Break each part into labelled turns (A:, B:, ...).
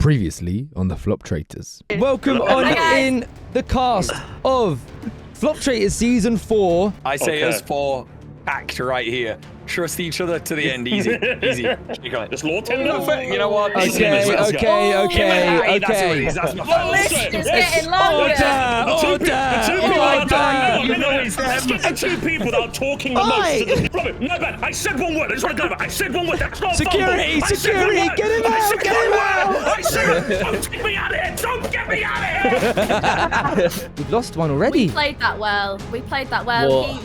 A: Previously on the FLOPTRAITORS. Welcome on in the cast of FLOPTRAITORS Season 4.
B: I say us four packed right here. Trust each other to the end. Easy. Easy.
C: Just law tender.
B: You know what?
A: Okay.
B: That's my
D: The list is getting longer.
C: The two people that are talking the most. No, man, I said one word. I just want to go back. I said one word. That's not
A: Security, get him out, get him out.
C: I said it. Don't get me out of here. Don't get me out of here.
A: We've lost one already.
D: We played that well.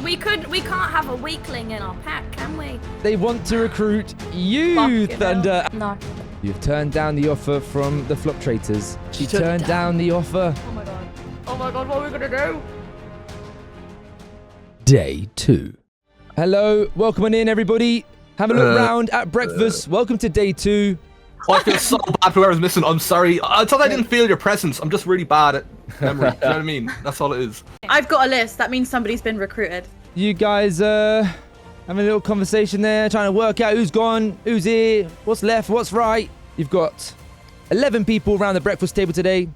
D: We can't have a weakling in our pack, can we?
A: They want to recruit you, Thunder.
D: No.
A: You've turned down the offer from the FLOPTRAITORs. She turned down the offer.
D: Oh my god, what are we gonna do?
A: Day 2. Hello, welcome on in, everybody. Have a look round at breakfast. Welcome to day 2.
E: Oh, I feel so bad for whoever's missing. I'm sorry. I thought I didn't feel your presence. I'm just really bad at memory. You know what I mean? That's all it is.
F: I've got a list. That means somebody's been recruited.
A: You guys having a little conversation there, trying to work out who's gone, who's here, what's left, what's right. You've got 11 people around the breakfast table today.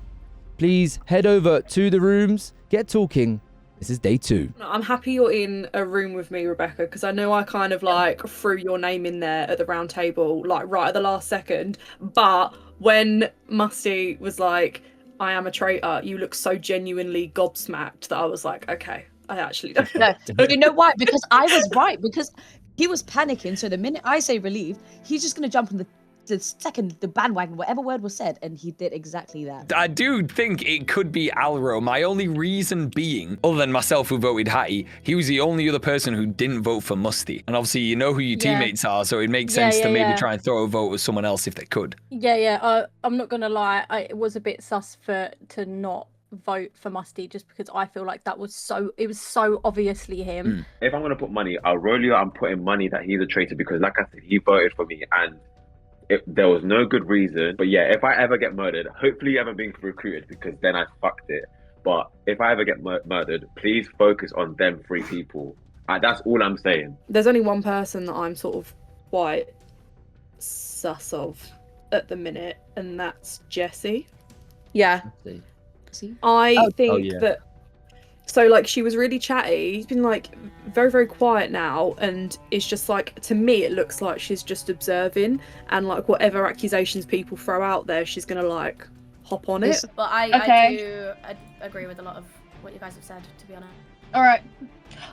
A: Please head over to the rooms, get talking. This is day 2.
F: I'm happy you're in a room with me, Rebecca, because I know I kind of like threw your name in there at the round table, like right at the last second. But when Musty was like, I am a traitor, you look so genuinely gobsmacked that I was like, okay, I actually don't.
G: No, you know why? Because I was right. Because he was panicking. So the minute I say relieved, he's just going to jump on the bandwagon, whatever word was said, and he did exactly that.
B: I do think it could be Alro. My only reason being, other than myself who voted Hattie, he was the only other person who didn't vote for Musty. And obviously, you know who your teammates are, so it makes sense to maybe try and throw a vote with someone else if they could.
H: I'm not gonna lie, it was a bit sus to not vote for Musty, just because I feel like it was so obviously him.
I: If I'm gonna put money, Aurelio, I'm putting money that he's a traitor because, like I said, he voted for me and there was no good reason. But yeah, if I ever get murdered, hopefully you haven't been recruited because then I fucked it. But if I ever get murdered, please focus on them 3 people. That's all I'm saying.
F: There's only one person that I'm sort of quite sus of at the minute, and that's Jessie. Yeah. I think that, so like she was really chatty. She's been like very, very quiet now, and it's just like, to me it looks like she's just observing, and like whatever accusations people throw out there, she's gonna like hop on it.
D: But I do agree with a lot of what you guys have said, to be honest.
J: Alright.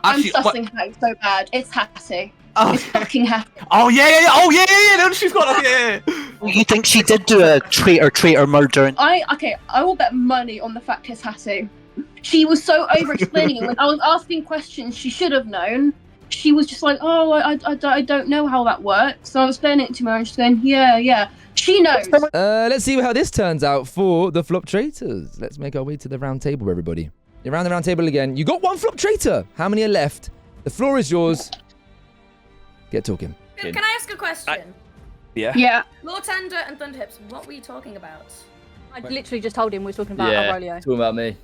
J: I'm
E: Actually,
J: sussing Hattie so bad. It's Hattie. It's fucking Hattie.
E: Oh yeah. Oh yeah. No, she's got yeah.
K: You think she did do a traitor murder?
J: I will bet money on the fact it's Hattie. She was so over-explaining it. When I was asking questions she should have known, she was just like, oh, I don't know how that works. So I was explaining it to her and she's going, yeah. She knows.
A: Let's see how this turns out for the FLOPTRAITORs. Let's make our way to the round table, everybody. You're around the round table again. You got 1 FLOPTRAITOR. How many are left? The floor is yours. Get talking.
D: Can I ask a question?
J: Yeah.
D: Lord Tender and Thunderhips, what were you talking about?
H: I literally just told him we were talking about Aurelio.
K: Talking about me.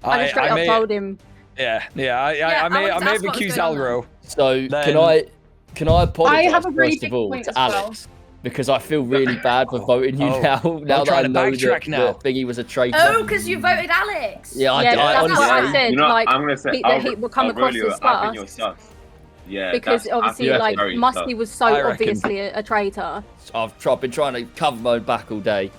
H: I just straight up told him.
B: I may have accused Alro.
K: So can I apologize
J: have a really
K: first of all
J: big point
K: to
J: as well.
K: Alex because I feel really bad for voting you now that I know that Thingy was a traitor.
D: Oh, because you voted Alex.
K: Yeah,
H: that's what I said.
I: You know,
H: like,
I: I'm gonna say
H: that he will come across
I: Aurelio,
H: as
I: I've been your
H: sus.
I: sus. Yeah,
H: Because obviously, like, Musty was so obviously a traitor.
K: I've been trying to cover my own back all day.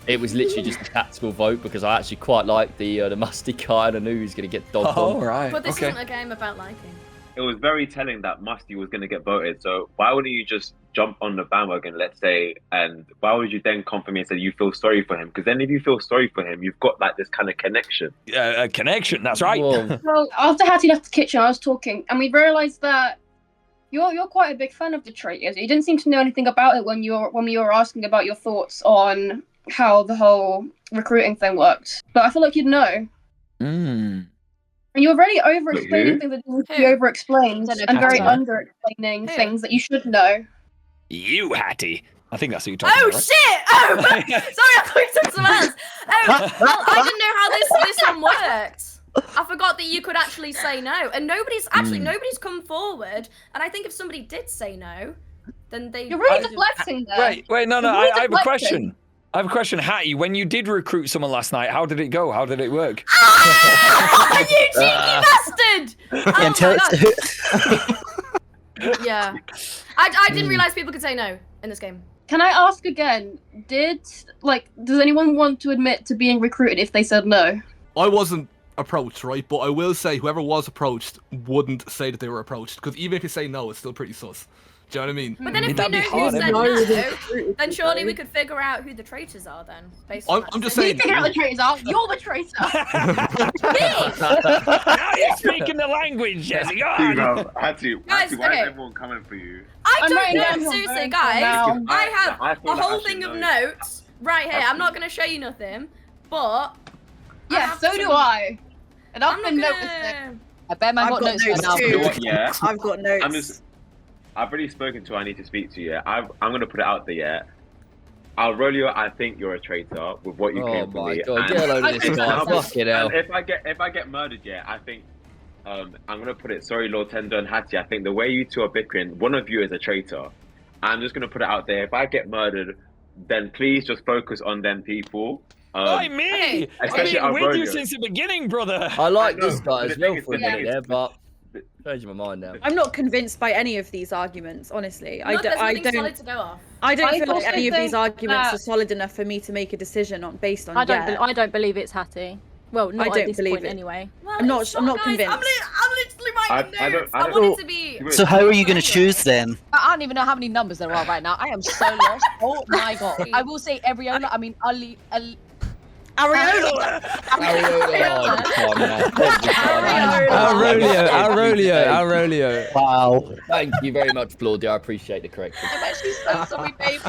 K: It was literally just a tactical vote because I actually quite liked the Musty guy and I knew he was going to get dogged on.
B: Right.
D: But this isn't a game about liking.
I: It was very telling that Musty was going to get voted. So why wouldn't you just jump on the bandwagon, let's say, and why would you then come for me and say you feel sorry for him? Because then if you feel sorry for him, you've got like this kind of connection.
B: A connection, that's right.
J: Well, after Hattie left the kitchen, I was talking, and we realised that you're quite a big fan of the Traitors. You didn't seem to know anything about it when we were asking about your thoughts on how the whole recruiting thing worked. But I feel like you'd know. And you're really over-explaining things that need to be over-explained and very under-explaining things that you should know.
B: You, Hattie. I think that's what you're talking
D: Oh,
B: about. Right?
D: shit! Oh, sorry, I thought you said someone else. Oh, well, I didn't know how this one worked. I forgot that you could actually say no. And nobody's come forward. And I think if somebody did say no, then they...
J: You're really deflecting there.
B: Wait, no, I have a question. I have a question, Hattie. When you did recruit someone last night, how did it go? How did it work?
D: You cheeky bastard! Oh my God. Yeah. I didn't realize people could say no in this game.
J: Can I ask again? Does anyone want to admit to being recruited if they said no?
E: I wasn't approached, right? But I will say whoever was approached wouldn't say that they were approached, because even if you say no, it's still pretty sus. Do you know what I mean?
D: But then if we know who said no, then surely we could figure out who the traitors are then. Based on
E: I'm just
J: You
E: saying.
J: figure out the traitors are. You're the traitor.
B: Now you're speaking the language, Jesse. God.
I: Hattie, why is everyone coming for you?
D: I don't know, seriously, guys. I have a whole thing of notes right here. I'm not going to show you nothing, but...
J: Yeah, so do I. And I've been noticing.
G: I bet I've got notes right now.
I: You know what, yeah?
F: I've got notes.
I: I've already spoken to. I need to speak to you. Yeah? I'm gonna put it out there. Yeah. Aurelio, I think you're a traitor with what you came for me.
K: Oh my God, get alone with this guy. Fucking hell.
I: If I get murdered, yeah, I think I'm gonna put it. Sorry, Lord Tender and Hattie. I think the way you two are bickering, one of you is a traitor. I'm just gonna put it out there. If I get murdered, then please just focus on them people.
B: Why me?
I: Especially
B: I've been with you
I: Aurelio.
B: since the beginning, brother.
K: I like
I: know,
K: this guy
I: but
K: as
I: the
K: well
I: thing is-
K: for a
I: the thing
K: minute
I: is-
K: there, but changing my mind now.
F: I'm not convinced by any of these arguments, honestly. I
D: There's nothing
F: don't.
D: solid to go off.
F: I don't
J: I
F: feel like
J: also
F: any of these
J: think
F: arguments
J: that-
F: are solid enough for me to make a decision based on.
H: I don't believe it's Hattie. Well, not
F: don't
H: at this
F: believe
H: point
F: it.
H: anyway.
D: Well,
F: I'm not
D: it's
F: I'm not
D: guys.
F: convinced.
D: I'm literally writing
I: I
D: notes.
I: don't-
D: I want it to be...
L: So how are you going to choose then?
G: I don't even know how many numbers there are right now. I am so lost. Oh my God. I will say Ariola. I mean, Ali.
F: Ariola.
A: Aurelio.
L: Wow.
K: Thank you very much, Claudia. I appreciate the correction.
G: I'm actually so sorry, babe.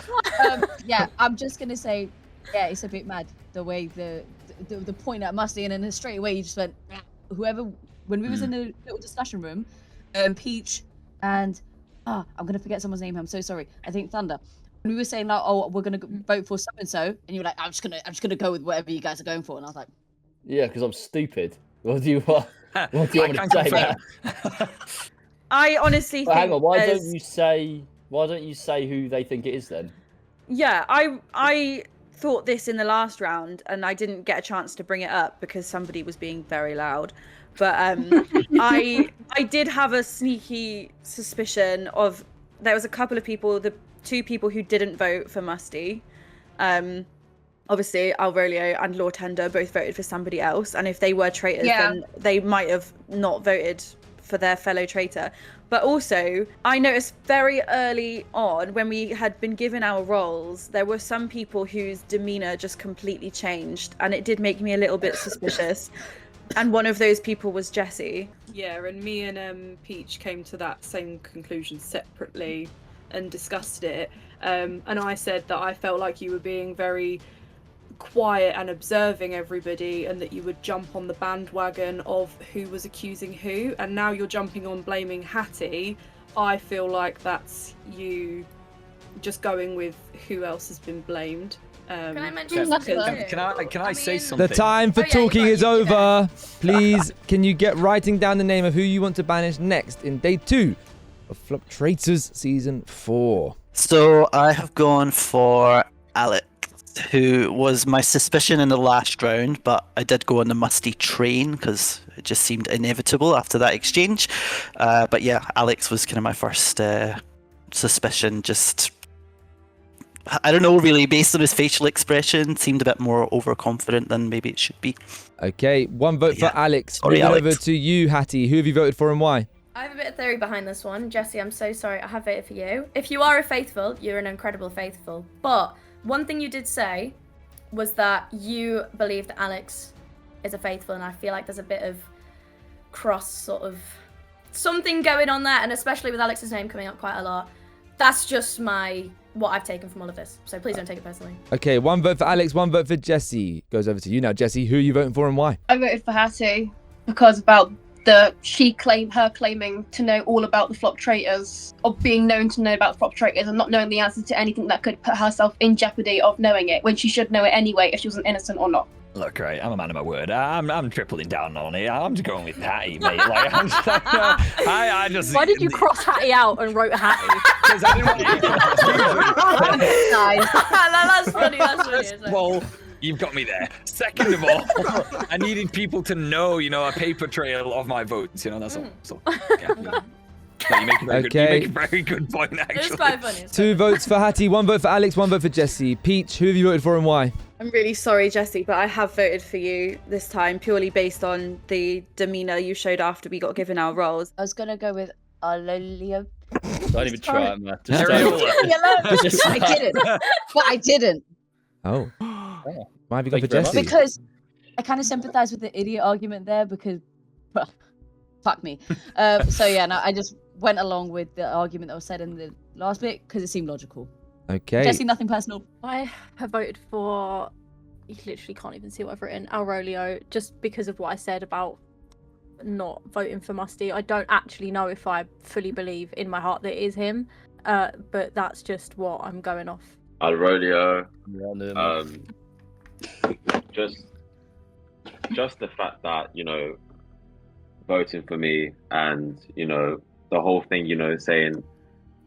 G: Yeah, I'm just gonna say, yeah, it's a bit mad the way the point at Musty, and then straight away you just went, whoever. When we was in the little discussion room, Peach and I'm gonna forget someone's name. I'm so sorry. I think Thunder. When we were saying like, oh, we're gonna vote for so and so, and you were like, I'm just gonna go with whatever you guys are going for, and I was like,
K: Yeah, because I'm stupid. What do you want? What do you want to say? That?
F: I honestly
K: Well,
F: think.
K: hang on. Why don't you say? Why don't you say who they think it is then?
F: Yeah, I thought this in the last round, and I didn't get a chance to bring it up because somebody was being very loud. But I did have a sneaky suspicion of there was a couple of people, the two people who didn't vote for Musty. Obviously, Aurelio and Lord Tender both voted for somebody else, and if they were traitors, then they might have not voted for their fellow traitor. But also, I noticed very early on when we had been given our roles, there were some people whose demeanor just completely changed, and it did make me a little bit suspicious. And one of those people was Jesse. Yeah, and me and Peach came to that same conclusion separately and discussed it. And I said that I felt like you were being very quiet and observing everybody, and that you would jump on the bandwagon of who was accusing who, and now you're jumping on blaming Hattie. I feel like that's you just going with who else has been blamed.
D: Can I mention
B: Can I say something?
A: The time for talking is over. Please, can you get writing down the name of who you want to banish next in day 2 of Traitors Season 4?
L: So I have gone for Alex, who was my suspicion in the last round, but I did go on the Musty train because it just seemed inevitable after that exchange. But yeah, Alex was kind of my first suspicion. Just, I don't know, really, based on his facial expression, seemed a bit more overconfident than maybe it should be.
A: Okay, one vote for Alex.
L: Sorry,
A: Moving
L: Alex.
A: over to you, Hattie. Who have you voted for and why?
D: I have a bit of theory behind this one. Jesse, I'm so sorry. I have voted for you. If you are a faithful, you're an incredible faithful. But one thing you did say was that you believe that Alex is a faithful, and I feel like there's a bit of cross sort of something going on there, and especially with Alex's name coming up quite a lot. That's just what I've taken from all of this. So please don't take it personally.
A: Okay, one vote for Alex, one vote for Jesse. Goes over to you now. Jesse, who are you voting for and why?
J: I voted for Hattie because about her claiming to know all about the flop traitors, or being known to know about flop traitors, and not knowing the answer to anything that could put herself in jeopardy of knowing it when she should know it anyway if she wasn't innocent or not.
B: Look, right, I'm a man of my word. I'm tripling down on it. I'm just going with Hattie, mate. Like, I'm just, I just.
H: Why did you cross Hattie out and wrote Hattie?
B: Because I didn't want to.
G: Nice.
D: That's funny. That's funny.
B: First of all, you've got me there. Second of all, I needed people to know, a paper trail of my votes. That's all. So, yeah. No, you make a very good point, actually.
D: It's quite funny.
A: 2 votes for Hattie, 1 vote for Alex, 1 vote for Jesse. Peach, who have you voted for and why?
F: I'm really sorry, Jesse, but I have voted for you this time purely based on the demeanour you showed after we got given our roles.
G: I was gonna go with Arlolia.
K: Don't even try it, man. Just
G: I didn't. But I didn't.
A: Oh. Why have you gone for Jesse?
G: Because I kind of sympathise with the idiot argument there because, well, fuck me. So yeah, no, I just went along with the argument that was said in the last bit because it seemed logical.
A: Okay.
G: Jesse, nothing personal.
H: I have voted for, you literally can't even see what I've written, Aurelio, just because of what I said about not voting for Musty. I don't actually know if I fully believe in my heart that it is him, but that's just what I'm going off.
I: Aurelio, just the fact that, voting for me and, the whole thing, saying,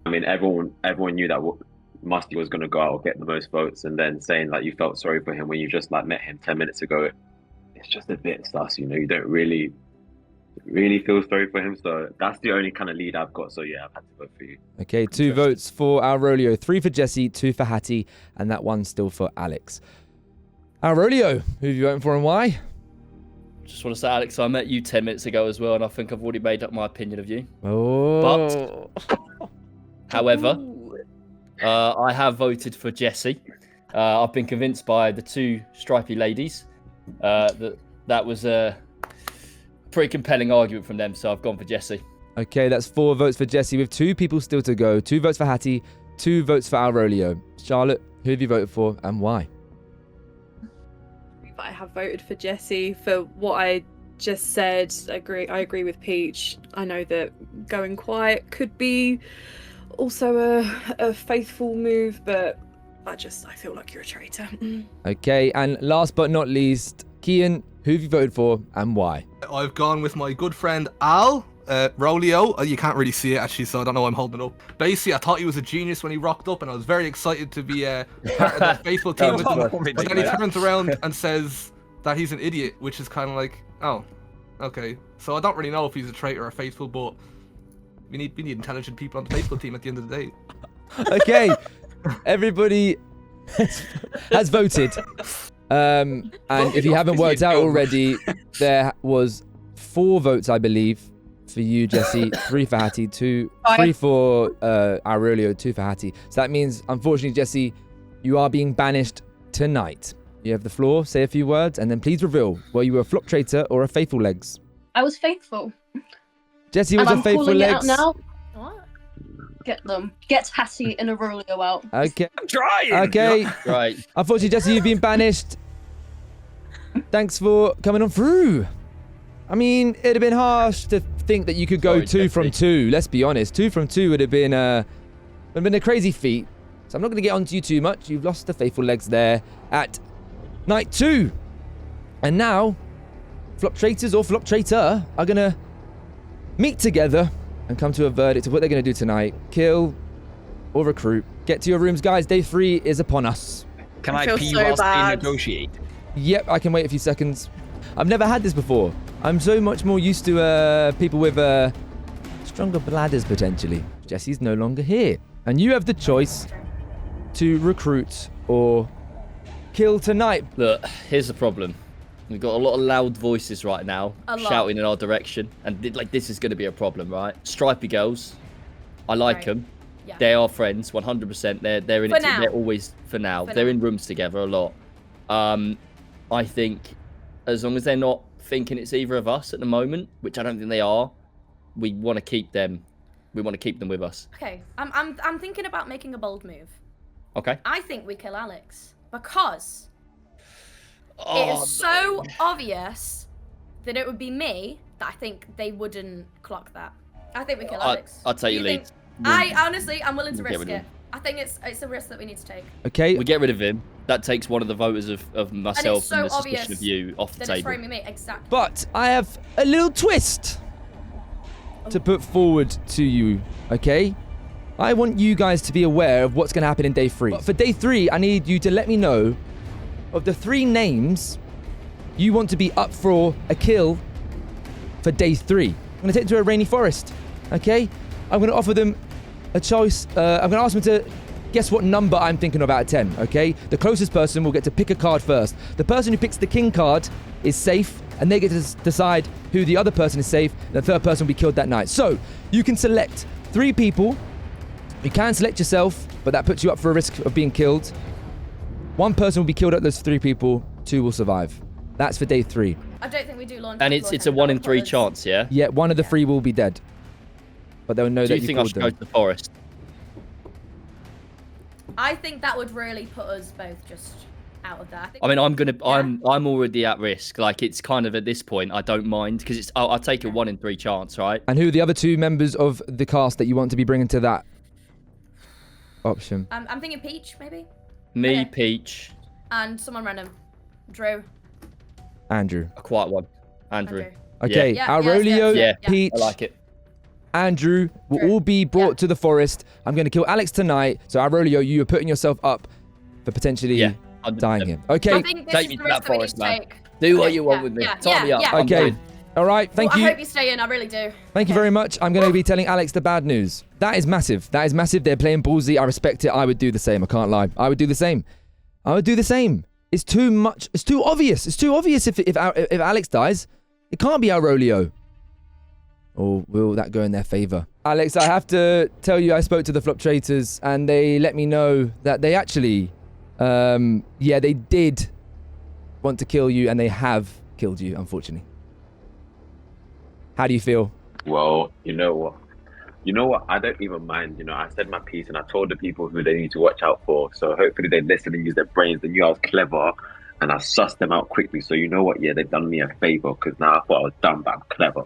I: I mean, everyone knew that Musty was going to go out or get the most votes, and then saying that you felt sorry for him when you just met him 10 minutes ago. It's just a bit sus, you don't really feel sorry for him. So that's the only kind of lead I've got. So yeah, I've had to vote for you.
A: Okay, 2 votes for Aurelio, 3 for Jesse, 2 for Hattie, and that 1 still for Alex. Aurelio, who have you voted for and why?
K: Just want to say, Alex, I met you 10 minutes ago as well, and I think I've already made up my opinion of you.
A: Oh.
K: But, however, I have voted for Jesse. I've been convinced by the 2 stripy ladies that was a pretty compelling argument from them, so I've gone for Jesse.
A: Okay, that's 4 votes for Jesse with 2 people still to go. 2 votes for Hattie, 2 votes for Aurelio. Charlotte, who have you voted for and why?
F: I have voted for Jesse for what I just said. I agree with Peach. I know that going quiet could be also a faithful move, but I feel like you're a traitor.
A: Okay, and last but not least, Kian, who have you voted for and why?
E: I've gone with my good friend Al. Rolio, you can't really see it actually, so I don't know why I'm holding it up. Basically, I thought he was a genius when he rocked up, and I was very excited to be part of the faithful team with him. But then he turns around and says that he's an idiot, which is kind of like, oh, okay. So I don't really know if he's a traitor or faithful, but we need intelligent people on the faithful team at the end of the day.
A: Okay, everybody has voted. And if you haven't worked out already, there was 4 votes, I believe, for you, Jesse, 3 for Hattie, 3 for Aurelio, 2 for Hattie. So that means, unfortunately, Jesse, you are being banished tonight. You have the floor, say a few words, and then please reveal were you a flop traitor or a faithful legs.
J: I was faithful.
A: Jesse was a faithful legs.
J: It out now. What? Get them. Get Hattie and Aurelio out.
A: Okay.
B: I'm trying.
A: Okay.
K: Right.
A: Unfortunately, Jesse, you've been banished. Thanks for coming on through. I mean, it'd have been harsh to think that you could go 2 from 2. Let's be honest. 2 from 2 would have been a crazy feat. So I'm not going to get onto you too much. You've lost the faithful legs there at night 2. And now, Flop Traitors or Flop Traitor are going to meet together and come to a verdict of what they're going to do tonight. Kill or recruit. Get to your rooms, guys. Day 3 is upon us.
B: Can I pee whilst they negotiate?
A: Yep, I can wait a few seconds. I've never had this before. I'm so much more used to people with stronger bladders, potentially. Jesse's no longer here. And you have the choice to recruit or kill tonight.
K: Look, here's the problem. We've got a lot of loud voices right now shouting in our direction. And this is going to be a problem, right? Stripy girls, I like them. Yeah. They are friends, 100%. They're in it. They're always, for now. They're in rooms together a lot. I think as long as they're not thinking it's either of us at the moment, which I don't think they are, we want to keep them. We want to keep them with us.
D: Okay, I'm thinking about making a bold move.
K: Okay.
D: I think we kill Alex because it is so obvious that it would be me that I think they wouldn't clock that. I think we kill Alex.
K: I'll take your lead.
D: I'm willing to risk it. I think it's a risk that we need to take.
A: Okay.
K: We get rid of him. That takes one of the voters of myself and the suspicion of you off the
D: that
K: table.
D: It's framing me. Exactly.
A: But I have a little twist to put forward to you, okay? I want you guys to be aware of what's going to happen in day 3. But for day 3, I need you to let me know of the 3 names you want to be up for a kill for day 3. I'm going to take them to a rainy forest, okay? I'm going to offer them a choice. I'm going to ask them to guess what number I'm thinking of out of 10, okay? The closest person will get to pick a card first. The person who picks the king card is safe, and they get to decide who the other person is safe. The third person will be killed that night. So, you can select 3 people. You can select yourself, but that puts you up for a risk of being killed. 1 person will be killed at those 3 people. 2 will survive. That's for day 3.
D: I don't think we do launch.
K: And it's a 1 in 3 chance, yeah?
A: Yeah, 1 of the 3 will be dead. But they'll know that you
K: think I
A: killed
K: should
A: them.
K: go to the forest?
D: I think that would really put us both just out of that.
K: I mean, I'm already at risk. Like, it's kind of at this point, I don't mind because I'll take a 1 in 3 chance, right?
A: And who are the other 2 members of the cast that you want to be bringing to that option?
D: I'm thinking Peach, maybe.
K: Me, Peach,
D: and someone random. Drew.
A: Andrew.
K: A quiet one. Andrew.
A: Okay,
K: Yeah.
A: Aurelio, Peach,
K: I like it.
A: Andrew will all be brought to the forest. I'm going to kill Alex tonight. So, Aurelio, you are putting yourself up for potentially dying him. Okay.
D: I think this is the risk that we need to take.
K: Do what you want with me. Tie me up.
A: Okay. All right. Thank you.
D: I hope you stay in. I really do.
A: Thank you very much. I'm going to be telling Alex the bad news. That is massive. That is massive. They're playing ballsy. I respect it. I would do the same. I can't lie. I would do the same. I would do the same. It's too much. It's too obvious. It's too obvious if Alex dies. It can't be Aurelio. Or will that go in their favor? Alex, I have to tell you, I spoke to the FLOPTRAITORS and they let me know that they actually, they did want to kill you and they have killed you, unfortunately. How do you feel?
I: Well, you know what? I don't even mind. I said my piece and I told the people who they need to watch out for. So hopefully they listen and use their brains. They knew I was clever and I sussed them out quickly. So you know what? Yeah, they've done me a favor because now I thought I was dumb, but I'm clever.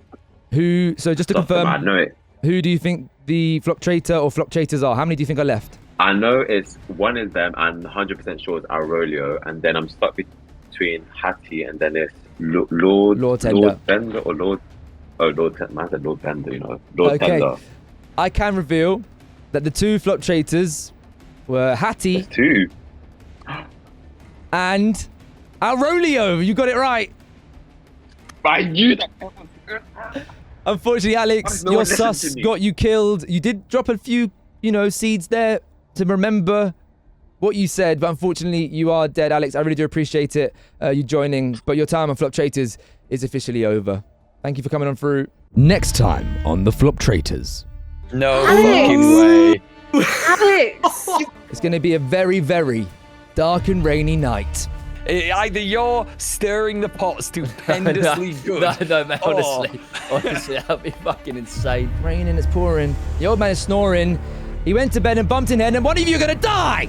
A: So just to confirm,
I: I know it.
A: Who do you think the FLOPTRAITOR or FLOPTRAITORS are? How many do you think are left?
I: I know it's one is them and 100% sure it's Aurelio. And then I'm stuck between Hattie and then it's Lord Bender or Lord... Oh, Lord Tender. I said Lord Bender, Lord Tender.
A: I can reveal that the 2 FLOPTRAITORs were Hattie...
I: There's 2.
A: And Aurelio. You got it right.
I: I knew that.
A: Unfortunately, Alex, your sus got you killed. You did drop a few, seeds there to remember what you said, but unfortunately, you are dead, Alex. I really do appreciate it, you joining, but your time on FLOPTRAITORS is officially over. Thank you for coming on through. Next time on the FLOPTRAITORS.
B: No fucking way.
F: Alex!
A: It's going to be a very, very dark and rainy night.
B: Either you're stirring the pot stupendously good.
K: No, mate, honestly, that'd be fucking insane.
A: It's raining, it's pouring. The old man is snoring. He went to bed and bumped in head, and one of you are going to die!